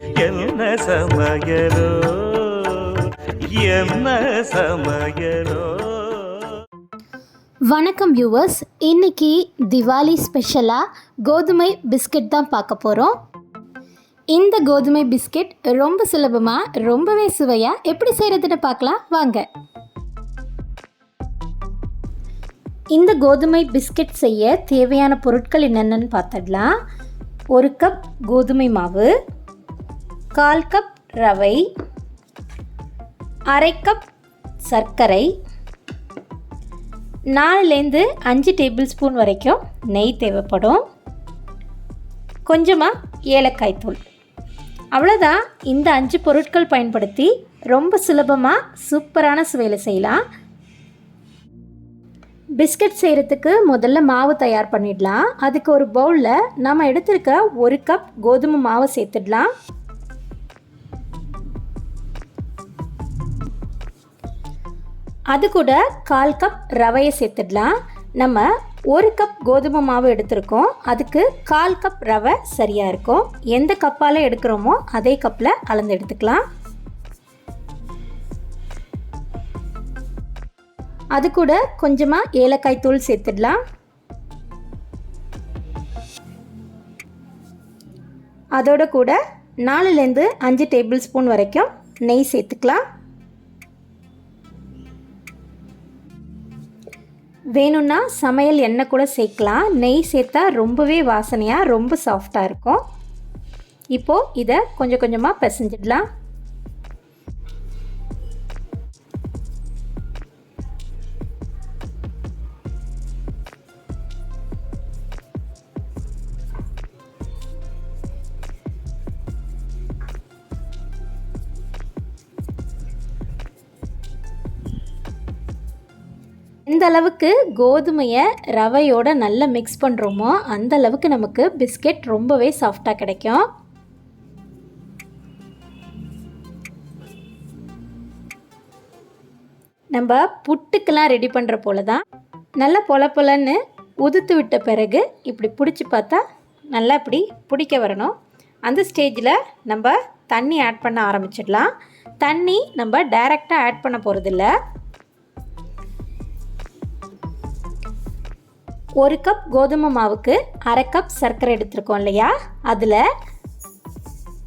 என்ன சமையலோ என்ன சமையலோ. வணக்கம் வியூவர்ஸ், இன்றைக்கி திவாலி ஸ்பெஷலாக கோதுமை பிஸ்கட் தான் பார்க்க போகிறோம். இந்த கோதுமை பிஸ்கட் ரொம்ப சுலபமாக ரொம்பவே சுவையாக எப்படி செய்கிறதுன்னு பார்க்கலாம் வாங்க. இந்த கோதுமை பிஸ்கட் செய்ய தேவையான பொருட்கள் என்னென்னு பார்த்துடலாம். 1 கப் கோதுமை மாவு, 1/4 கப் ரவை, 1/2 கப் சர்க்கரை, 4லேருந்து 5 டேபிள் ஸ்பூன் வரைக்கும் நெய் தேவைப்படும், கொஞ்சமாக ஏலக்காய் தூள். அவ்வளோதான். இந்த 5 பொருட்கள் பயன்படுத்தி ரொம்ப சுலபமாக சூப்பரான சுவையில் செய்யலாம். பிஸ்கட் செய்கிறதுக்கு முதல்ல மாவு தயார் பண்ணிடலாம். அதுக்கு ஒரு பவுலில் நம்ம எடுத்துருக்க 1 கப் கோதுமை மாவை சேர்த்துடலாம். அது கூட 1/4 கப் ரவையை சேர்த்துடலாம். நம்ம 1 கப் கோதுமை மாவு எடுத்திருக்கோம், அதுக்கு 1/4 கப் ரவை சரியாக இருக்கும். எந்த கப்பால் எடுக்கிறோமோ அதே கப்பில் அளந்து எடுத்துக்கலாம். அது கூட கொஞ்சமாக ஏலக்காய் தூள் சேர்த்துடலாம். அதோட கூட 4லேருந்து 5 டேபிள் ஸ்பூன் வரைக்கும் நெய் சேர்த்துக்கலாம். வேணும்னா சமையல் எண்ணெய் கூட சேர்க்கலாம். நெய் சேர்த்தா ரொம்பவே வாசனையாக ரொம்ப சாஃப்டாக இருக்கும். இப்போது இதை கொஞ்சம் கொஞ்சமாக பிசைஞ்சிடலாம். எந்த அளவுக்கு கோதுமையை ரவையோடு நல்லா மிக்ஸ் பண்ணுறோமோ அந்த அளவுக்கு நமக்கு பிஸ்கெட் ரொம்பவே சாஃப்டாக கிடைக்கும். நம்ம புட்டுக்கெல்லாம் ரெடி பண்ணுற போல தான் நல்லா பொலன்னு உதுத்து விட்ட பிறகு இப்படி பிடிச்சி பார்த்தா நல்லா இப்படி பிடிக்க வரணும். அந்த ஸ்டேஜில் நம்ம தண்ணி ஆட் பண்ண ஆரம்பிச்சிடலாம். தண்ணி நம்ம டைரெக்டாக ஆட் பண்ண போகிறதில்ல. 1 கப் கோதுமை மாவுக்கு 1/2 கப் சர்க்கரை எடுத்துருக்கோம் இல்லையா, அதில்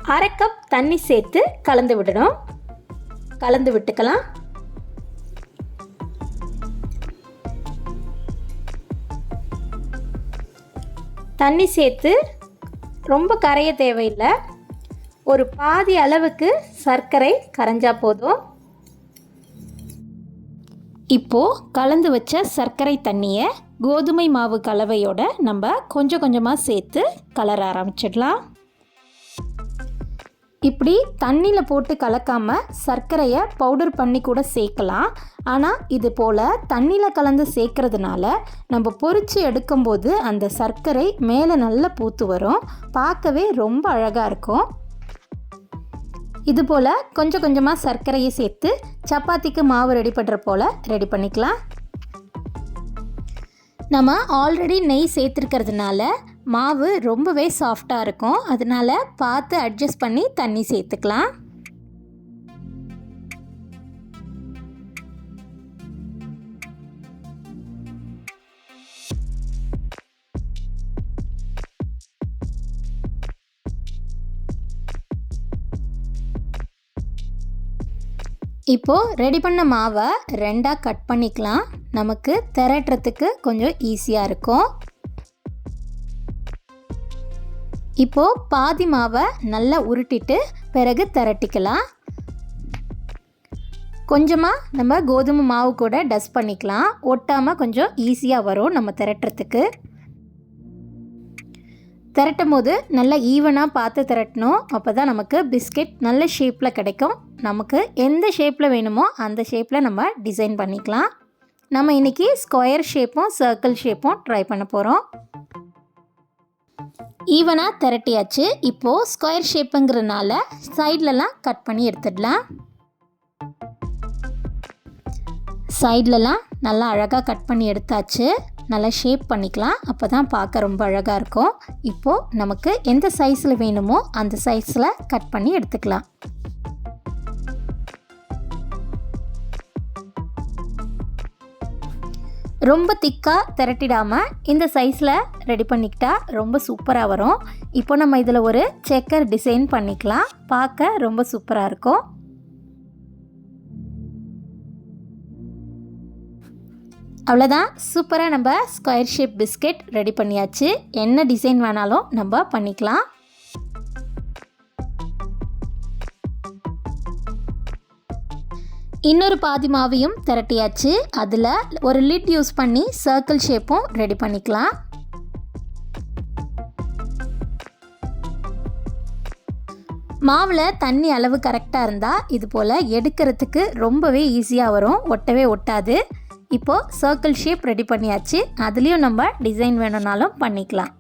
1/2 கப் தண்ணி சேர்த்து கலந்து விடணும். கலந்து விட்டுக்கலாம். தண்ணி சேர்த்து ரொம்ப கரைய தேவையில்லை. ஒரு பாதி அளவுக்கு சர்க்கரை கரைஞ்சா போதும். இப்போது கலந்து வச்ச சர்க்கரை தண்ணியை கோதுமை மாவு கலவையோட நம்ம கொஞ்சம் கொஞ்சமாக சேர்த்து கலர ஆரம்பிச்சிடலாம். இப்படி தண்ணியில் போட்டு கலக்காமல் சர்க்கரையை பவுடர் பண்ணி கூட சேர்க்கலாம். ஆனால் இது போல் தண்ணியில் கலந்து சேர்க்கறதுனால நம்ம பொரித்து எடுக்கும்போது அந்த சர்க்கரை மேலே நல்லா பூத்து வரும். பார்க்கவே ரொம்ப அழகாக இருக்கும். இதுபோல் கொஞ்சம் கொஞ்சமாக சர்க்கரையை சேர்த்து சப்பாத்திக்கு மாவு ரெடி பண்ணுற போல் ரெடி பண்ணிக்கலாம். நம்ம ஆல்ரெடி நெய் சேர்த்துருக்கிறதுனால மாவு ரொம்பவே சாஃப்டாக இருக்கும். அதனால் பார்த்து அட்ஜஸ்ட் பண்ணி தண்ணி சேர்த்துக்கலாம். இப்போது ரெடி பண்ண மாவை 2ஆக கட் பண்ணிக்கலாம். நமக்கு திரட்டுறதுக்கு கொஞ்சம் ஈஸியாக இருக்கும். இப்போது பாதி மாவை நல்லா உருட்டிட்டு பிறகு திரட்டிக்கலாம். கொஞ்சமாக நம்ம கோதுமை மாவு கூட டஸ்ட் பண்ணிக்கலாம். ஒட்டாமல் கொஞ்சம் ஈஸியாக வரும் நம்ம திரட்டுறதுக்கு. திரட்டும் போது நல்லா ஈவனாக பார்த்து திரட்டணும். அப்போ தான் நமக்கு பிஸ்கெட் நல்ல ஷேப்பில் கிடைக்கும். நமக்கு எந்த ஷேப்பில் வேணுமோ அந்த ஷேப்பில் நம்ம டிசைன் பண்ணிக்கலாம். நம்ம இன்றைக்கி ஸ்கொயர் ஷேப்பும் சர்க்கிள் ஷேப்பும் ட்ரை பண்ண போகிறோம். ஈவனாக திரட்டியாச்சு. இப்போது ஸ்கொயர் ஷேப்புங்கிறதுனால சைட்லலாம் கட் பண்ணி எடுத்துடலாம். சைட்லலாம் நல்லா அழகாக கட் பண்ணி எடுத்தாச்சு. நல்லா ஷேப் பண்ணிக்கலாம். அப்போ தான் பார்க்க ரொம்ப அழகாக இருக்கும். இப்போது நமக்கு எந்த சைஸில் வேணுமோ அந்த சைஸில் கட் பண்ணி எடுத்துக்கலாம். ரொம்ப திக்காக திரட்டிடாமல் இந்த சைஸில் ரெடி பண்ணிக்கிட்டால் ரொம்ப சூப்பராக வரும். இப்போ நம்ம இதில் ஒரு செக்கர் டிசைன் பண்ணிக்கலாம். பார்க்க ரொம்ப சூப்பராக இருக்கும். அவ்வளோதான், சூப்பராக நம்ம ஸ்கொயர் ஷேப் பிஸ்கெட் ரெடி பண்ணியாச்சு. என்ன டிசைன் வேணாலும் நம்ம பண்ணிக்கலாம். இன்னொரு பாதி மாவையும் திரட்டியாச்சு. அதில் ஒரு லிட் யூஸ் பண்ணி சர்க்கிள் ஷேப்பும் ரெடி பண்ணிக்கலாம். மாவில் தண்ணி அளவு கரெக்டாக இருந்தால் இது போல் எடுக்கிறதுக்கு ரொம்பவே ஈஸியாக வரும், ஒட்டவே ஒட்டாது. இப்போது சர்க்கிள் ஷேப் ரெடி பண்ணியாச்சு. அதுலேயும் நம்ம டிசைன் வேணும்னாலும் பண்ணிக்கலாம்.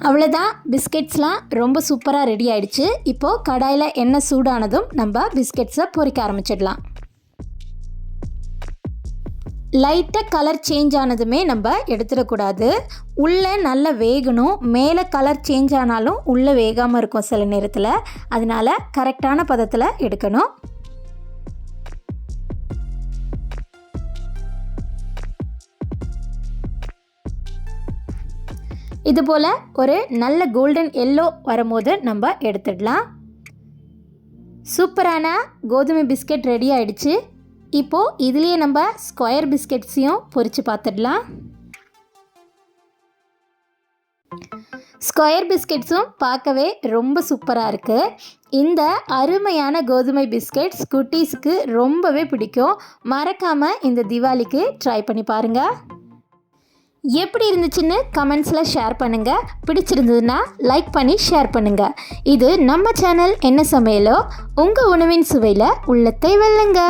அவ்வளோதான், பிஸ்கெட்ஸ்லாம் ரொம்ப சூப்பராக ரெடி ஆகிடுச்சு. இப்போது கடாயில் எண்ணெய் சூடானதும் நம்ம பிஸ்கெட்ஸை பொரிக்க ஆரம்பிச்சிடலாம். லைட்டாக கலர் சேஞ்ச் ஆனதுமே நம்ம எடுத்துடக்கூடாது. உள்ளே நல்லா வேகணும். மேலே கலர் சேஞ்ச் ஆனாலும் உள்ளே வேகாமல் இருக்கும் சில நேரத்தில். அதனால் கரெக்டான பதத்தில் எடுக்கணும். இதுபோல் ஒரு நல்ல கோல்டன் எல்லோ வரும்போது நம்ம எடுத்துடலாம். சூப்பரான கோதுமை பிஸ்கெட் ரெடி ஆகிடுச்சு. இப்போது இதுலேயே நம்ம ஸ்கொயர் பிஸ்கெட்ஸையும் பொரித்து பார்த்துடலாம். ஸ்கொயர் பிஸ்கெட்ஸும் பார்க்கவே ரொம்ப சூப்பராக இருக்குது. இந்த அருமையான கோதுமை பிஸ்கெட்ஸ் குட்டீஸுக்கு ரொம்பவே பிடிக்கும். மறக்காமல் இந்த தீபாவளிக்கு ட்ரை பண்ணி பாருங்கள். எப்படி இருந்துச்சுன்னு கமெண்ட்ஸில் ஷேர் பண்ணுங்கள். பிடிச்சிருந்ததுன்னா லைக் பண்ணி ஷேர் பண்ணுங்கள். இது நம்ம சேனல் என்ன சமையலோ, உங்கள் உணவின் சுவையில் உள்ளத்தை வெல்லுங்க.